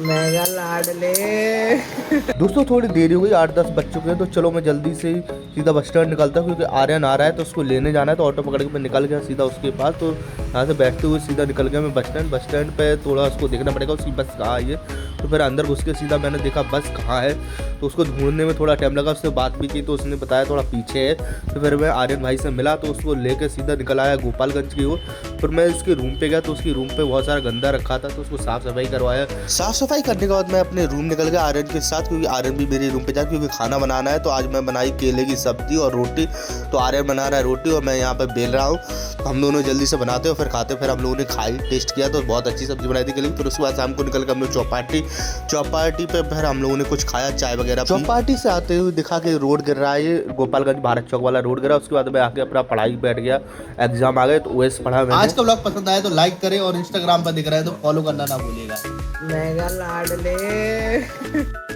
Mega लाडले। दोस्तों थोड़ी देरी हो गई, 8-10 बज चुके हैं, तो चलो मैं जल्दी से सीधा बस स्टैंड निकलता हूँ क्योंकि आर्यन आ रहा है तो उसको लेने जाना है। तो ऑटो पकड़ के मैं निकल गया सीधा उसके पास। तो यहाँ से बैठते हुए सीधा निकल गया मैं बस स्टैंड पे। थोड़ा उसको देखना पड़ेगा उसकी बस कहाँ आई है। तो फिर अंदर घुस के सीधा मैंने देखा बस कहाँ है, तो उसको ढूंढने में थोड़ा टाइम लगा। उससे बात भी की तो उसने बताया थोड़ा पीछे है। तो फिर मैं आर्यन भाई से मिला तो उसको लेकर सीधा निकल आया गोपालगंज की ओर। फिर मैं उसके रूम पे गया तो उसकी रूम पे बहुत सारा गंदा रखा था, तो उसको साफ़ सफाई करवाया। साफ़ सफाई करने के बाद मैं अपने रूम निकल गया आर्यन के साथ, क्योंकि आर्यन भी मेरे रूम पे जा क्योंकि खाना बनाना है। तो आज मैं बनाई केले की सब्जी और रोटी। तो आर्यन बना रहा है रोटी और मैं यहाँ पे बेल रहा हूँ। तो हम दोनों जल्दी से बनाते हो फिर खाते। फिर हम लोगों ने खाई, टेस्ट किया तो बहुत अच्छी सब्जी बनाई थी केले की। फिर उसके बाद शाम को निकल कर हम लोग चौपाटी पे फिर हम लोगों ने कुछ खाया, चाय वगैरह। चौपाटी से आते हुए दिखा के रोड गिर रहा है, ये गोपालगंज भारत चौक वाला रोड गिरा। उसके बाद मैं आके अपना पढ़ाई बैठ गया, एग्जाम आ गए तो ओएस पढ़ा मैंने। आज का व्लॉग पसंद आया तो लाइक करें और इंस्टाग्राम पर दिख रहा है तो फॉलो करना ना भूलिएगा। मेगा लाडले।